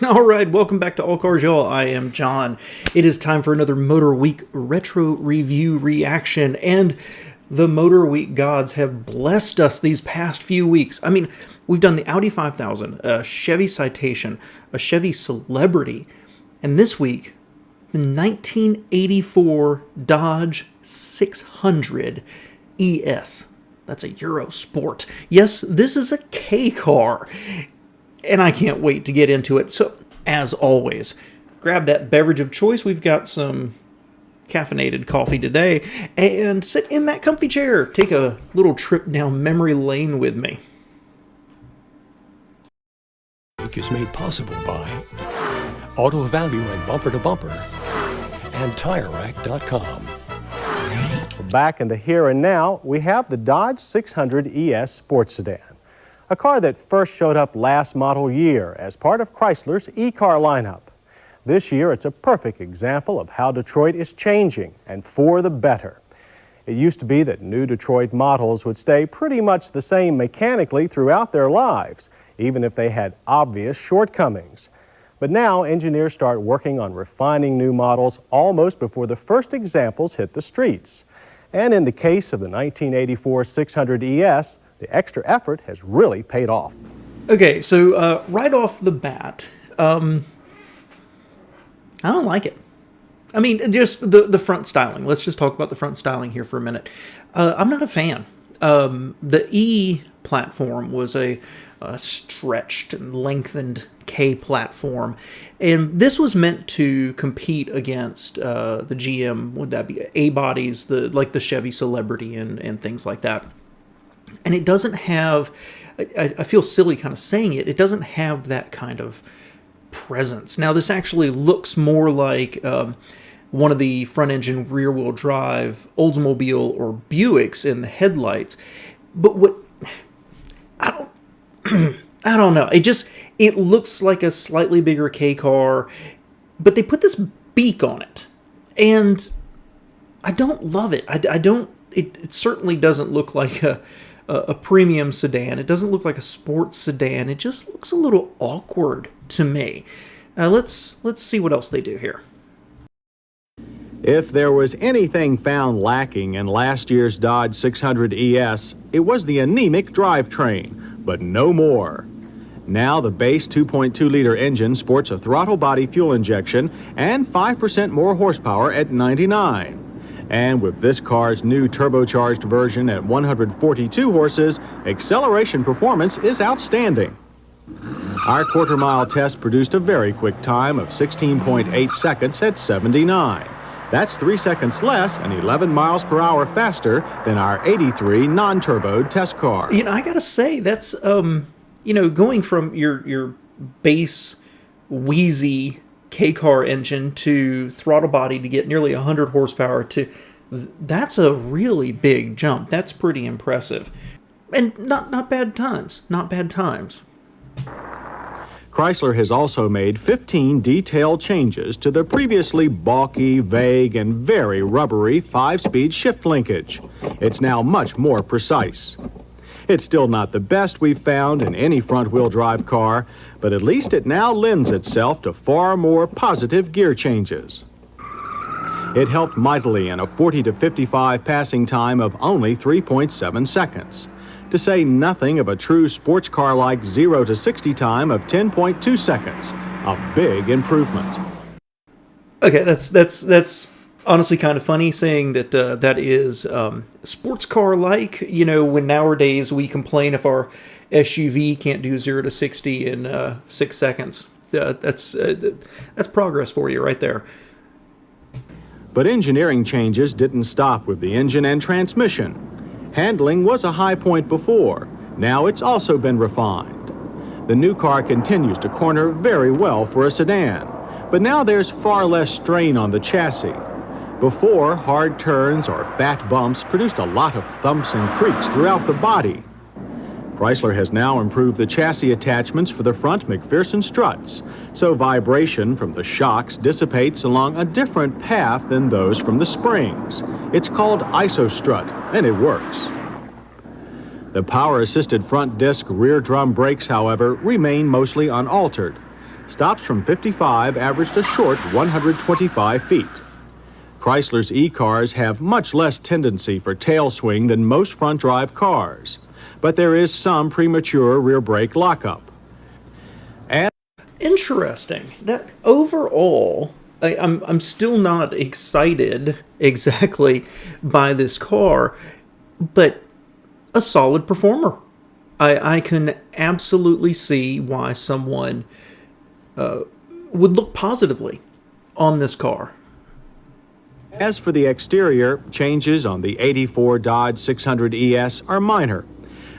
All right, welcome back to All Cars Y'all. I am John. It is time for another Motorweek retro review reaction, and the Motorweek gods have blessed us these past few weeks. I mean, we've done the Audi 5000, a Chevy Citation, a Chevy Celebrity, and this week, the 1984 Dodge 600 ES. That's a Euro Sport. Yes, this is a K car. And I can't wait to get into it. So, as always, grab that beverage of choice. We've got some caffeinated coffee today. And sit in that comfy chair. Take a little trip down memory lane with me. Is made possible by Auto Value and Bumper to Bumper and TireRack.com. Back in the here and now, we have the Dodge 600 ES Sports Sedan. A car that first showed up last model year as part of Chrysler's e-car lineup. This year, it's a perfect example of how Detroit is changing, and for the better. It used to be that new Detroit models would stay pretty much the same mechanically throughout their lives, even if they had obvious shortcomings. But now, engineers start working on refining new models almost before the first examples hit the streets. And in the case of the 1984 600 ES, the extra effort has really paid off. Okay, so right off the bat, I don't like it. I mean, just the front styling. Let's just talk about the front styling here for a minute. I'm not a fan. The E platform was a stretched and lengthened K platform, and this was meant to compete against the GM, would that be A bodies, like the Chevy Celebrity and things like that. And it doesn't have, I feel silly kind of saying it, it doesn't have that kind of presence. Now, this actually looks more like one of the front-engine rear-wheel drive Oldsmobile or Buicks in the headlights. But what, I don't know. It looks like a slightly bigger K car, but they put this beak on it. And I don't love it. It certainly doesn't look like a premium sedan. It doesn't look like a sports sedan. It just looks a little awkward to me. Let's see what else they do here. If there was anything found lacking in last year's Dodge 600 ES, it was the anemic drivetrain, but no more. Now the base 2.2-liter engine sports a throttle body fuel injection and 5% more horsepower at 99. And with this car's new turbocharged version at 142 horses, acceleration performance is outstanding. Our quarter-mile test produced a very quick time of 16.8 seconds at 79. That's 3 seconds less and 11 miles per hour faster than our 83 non-turboed test car. You know, I gotta say, that's, going from your base wheezy K-car engine to throttle body to get nearly 100 horsepower that's a really big jump. That's pretty impressive. And not bad times. Not bad times. Chrysler has also made 15 detailed changes to the previously balky, vague, and very rubbery 5-speed shift linkage. It's now much more precise. It's still not the best we've found in any front-wheel drive car, but at least it now lends itself to far more positive gear changes. It helped mightily in a 40 to 55 passing time of only 3.7 seconds, to say nothing of a true sports car-like 0 to 60 time of 10.2 seconds, a big improvement. Okay, that's honestly kind of funny saying that that is sports car-like, when nowadays we complain if our SUV can't do 0 to 60 in 6 seconds. That's progress for you right there. But engineering changes didn't stop with the engine and transmission. Handling was a high point before. Now it's also been refined. The new car continues to corner very well for a sedan, but now there's far less strain on the chassis. Before, hard turns or fat bumps produced a lot of thumps and creaks throughout the body. Chrysler has now improved the chassis attachments for the front McPherson struts, so vibration from the shocks dissipates along a different path than those from the springs. It's called isostrut, and it works. The power-assisted front disc rear drum brakes, however, remain mostly unaltered. Stops from 55 averaged a short 125 feet. Chrysler's e-cars have much less tendency for tail swing than most front-drive cars, but there is some premature rear brake lockup. Interesting. That overall, I'm still not excited exactly by this car, but a solid performer. I can absolutely see why someone would look positively on this car. As for the exterior, changes on the '84 Dodge 600 ES are minor.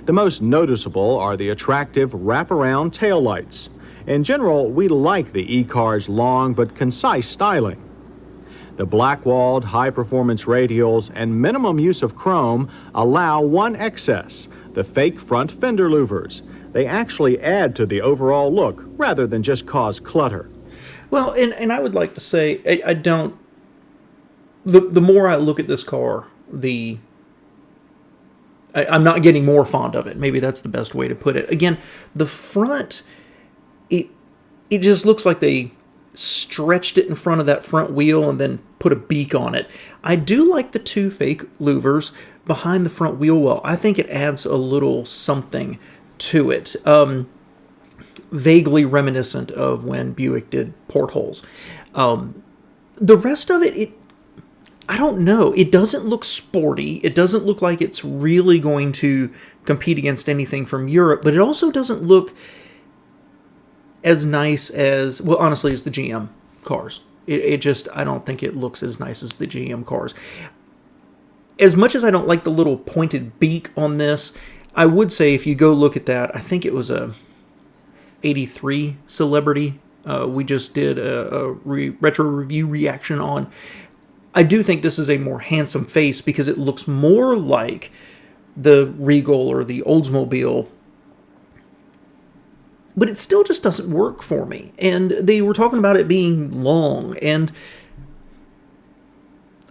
The most noticeable are the attractive wraparound taillights. In general, we like the e-car's long but concise styling. The black-walled, high-performance radials and minimum use of chrome allow one excess, the fake front fender louvers. They actually add to the overall look rather than just cause clutter. Well, and I would like to say, I don't... The more I look at this car, I'm not getting more fond of it. Maybe that's the best way to put it. Again, the front, it just looks like they stretched it in front of that front wheel and then put a beak on it. I do like the two fake louvers behind the front wheel well. I think it adds a little something to it. Vaguely reminiscent of when Buick did portholes. The rest of it, I don't know. It doesn't look sporty. It doesn't look like it's really going to compete against anything from Europe, but it also doesn't look as nice as, well, honestly, as the GM cars. I don't think it looks as nice as the GM cars. As much as I don't like the little pointed beak on this, I would say if you go look at that, I think it was a 83 Celebrity we just did a retro review reaction on. I do think this is a more handsome face because it looks more like the Regal or the Oldsmobile, but it still just doesn't work for me. And they were talking about it being long, and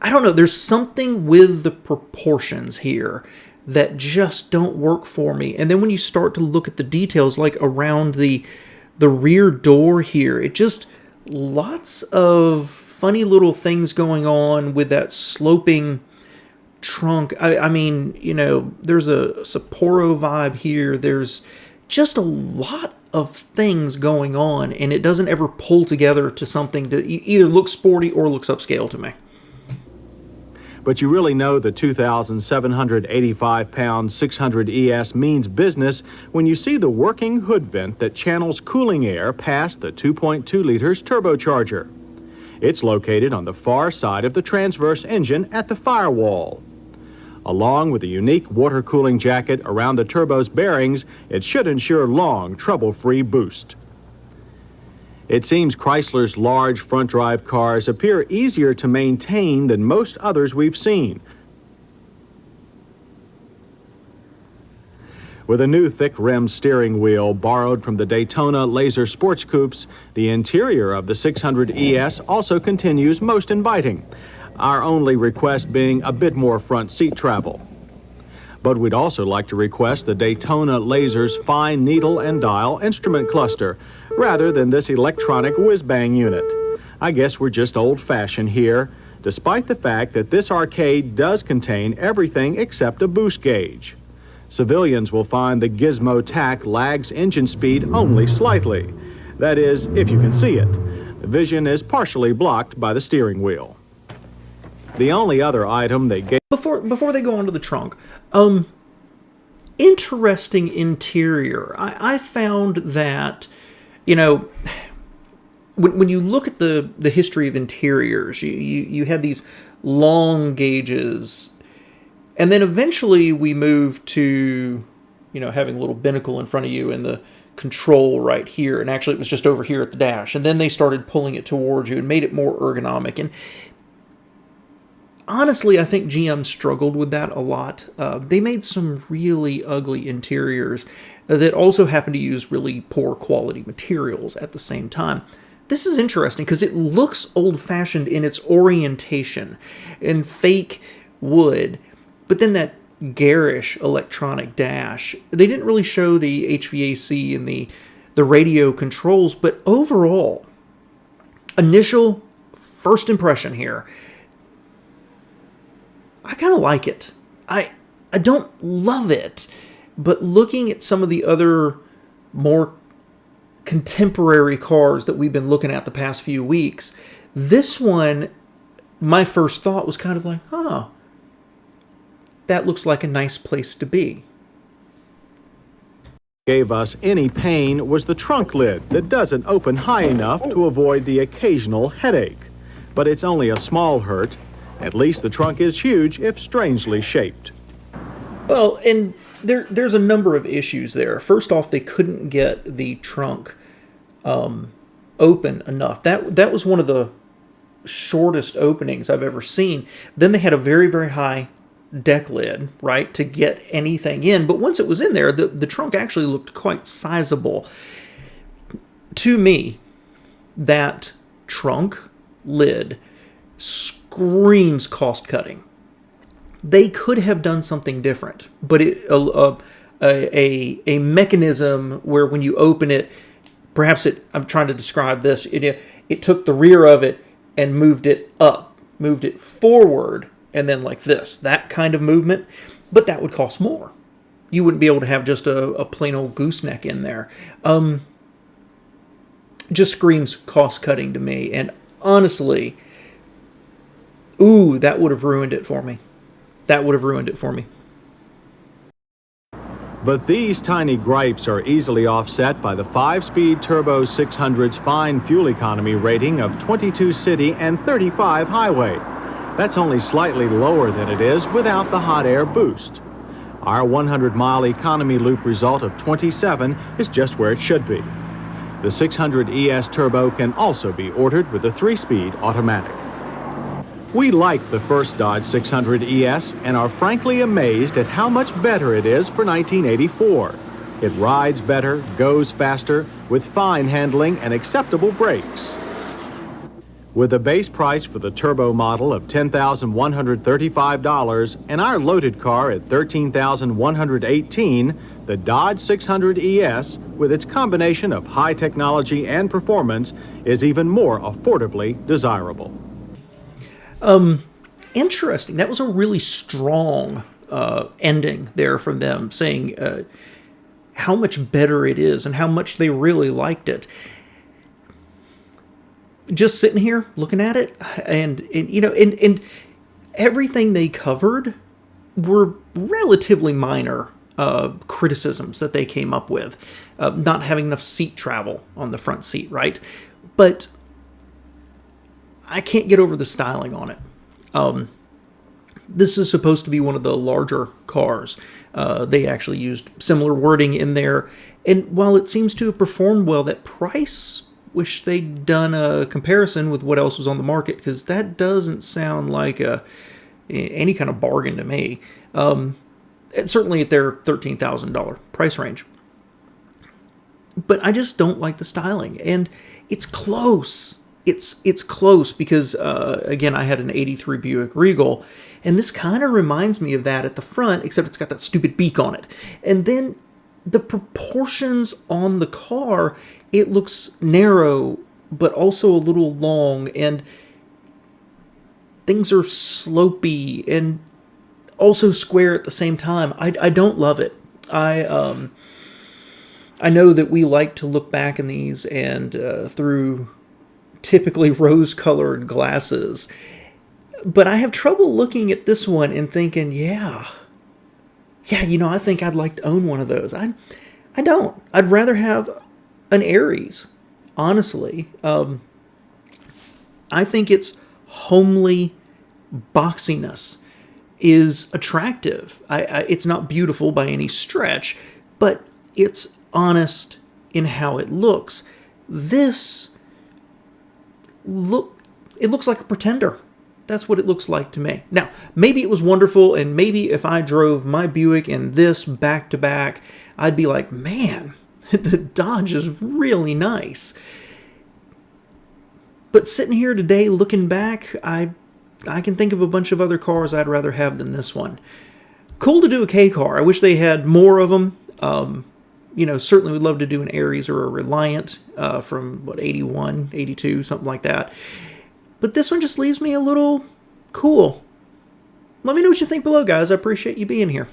I don't know, there's something with the proportions here that just don't work for me. And then when you start to look at the details, like around the rear door here, it just, lots of funny little things going on with that sloping trunk. I mean, you know, there's a Sapporo vibe here. There's just a lot of things going on, and it doesn't ever pull together to something that either looks sporty or looks upscale to me. But you really know the 2,785-pound 600 ES means business when you see the working hood vent that channels cooling air past the 2.2 liters turbocharger. It's located on the far side of the transverse engine at the firewall. Along with a unique water cooling jacket around the turbo's bearings, it should ensure long, trouble-free boost. It seems Chrysler's large front-drive cars appear easier to maintain than most others we've seen. With a new thick-rimmed steering wheel borrowed from the Daytona Laser Sports Coupes, the interior of the 600 ES also continues most inviting, our only request being a bit more front seat travel. But we'd also like to request the Daytona Laser's fine needle and dial instrument cluster, rather than this electronic whiz-bang unit. I guess we're just old-fashioned here, despite the fact that this arcade does contain everything except a boost gauge. Civilians will find the gizmo tack lags engine speed only slightly. That is, if you can see it. The vision is partially blocked by the steering wheel. The only other item they gave... Before they go on to the trunk, interesting interior. I found that, you know, when you look at the history of interiors, you had these long gauges, and then eventually we moved to, you know, having a little binnacle in front of you and the control right here, and actually it was just over here at the dash, and then they started pulling it towards you and made it more ergonomic. And honestly, I think GM struggled with that a lot. They made some really ugly interiors that also happened to use really poor quality materials at the same time. This is interesting because it looks old-fashioned in its orientation and fake wood, but then that garish electronic dash. They didn't really show the HVAC and the the radio controls. But overall, initial first impression here, I kind of like it. I don't love it, but looking at some of the other more contemporary cars that we've been looking at the past few weeks, this one, my first thought was kind of like, that looks like a nice place to be. Gave us any pain was the trunk lid that doesn't open high enough to avoid the occasional headache. But it's only a small hurt. At least the trunk is huge if strangely shaped. Well, and there's a number of issues there. First off, they couldn't get the trunk open enough. That was one of the shortest openings I've ever seen. Then they had a very, very high deck lid, right, to get anything in. But once it was in there, the trunk actually looked quite sizable. To me, that trunk lid screams cost cutting. They could have done something different, but a mechanism where when you open it, perhaps I'm trying to describe this, it took the rear of it and moved it up, moved it forward, and then like this, that kind of movement, but that would cost more. You wouldn't be able to have just a plain old gooseneck in there. Just screams cost cutting to me, and honestly, that would have ruined it for me. That would have ruined it for me. But these tiny gripes are easily offset by the 5-speed turbo 600's fine fuel economy rating of 22 city and 35 highway. That's only slightly lower than it is without the hot air boost. Our 100-mile economy loop result of 27 is just where it should be. The 600 ES Turbo can also be ordered with the 3-speed automatic. We like the first Dodge 600 ES and are frankly amazed at how much better it is for 1984. It rides better, goes faster, with fine handling and acceptable brakes. With a base price for the turbo model of $10,135 and our loaded car at $13,118, the Dodge 600 ES, with its combination of high technology and performance, is even more affordably desirable. Interesting. That was a really strong ending there from them, saying how much better it is and how much they really liked it. Just sitting here looking at it, and everything they covered were relatively minor criticisms that they came up with. Not having enough seat travel on the front seat, right? But I can't get over the styling on it. This is supposed to be one of the larger cars. They actually used similar wording in there. And while it seems to have performed well, that price, wish they'd done a comparison with what else was on the market, because that doesn't sound like any kind of bargain to me. Certainly at their $13,000 price range. But I just don't like the styling. And it's close. It's close because, again, I had an 83 Buick Regal, and this kind of reminds me of that at the front, except it's got that stupid beak on it. And then the proportions on the car, it looks narrow, but also a little long, and things are slopey and also square at the same time. I don't love it. I know that we like to look back in these and through typically rose-colored glasses, but I have trouble looking at this one and thinking, I think I'd like to own one of those. I don't. I'd rather have an Aries, honestly. I think its homely boxiness is attractive. It's not beautiful by any stretch, but it's honest in how it looks. This it looks like a Pretender. That's what it looks like to me. Now, maybe it was wonderful, and maybe if I drove my Buick and this back to back, I'd be like, man, the Dodge is really nice. But sitting here today looking back, I can think of a bunch of other cars I'd rather have than this one. Cool to do a K car. I wish they had more of them. certainly would love to do an Aries or a Reliant from, 81, 82, something like that. But this one just leaves me a little cool. Let me know what you think below, guys. I appreciate you being here.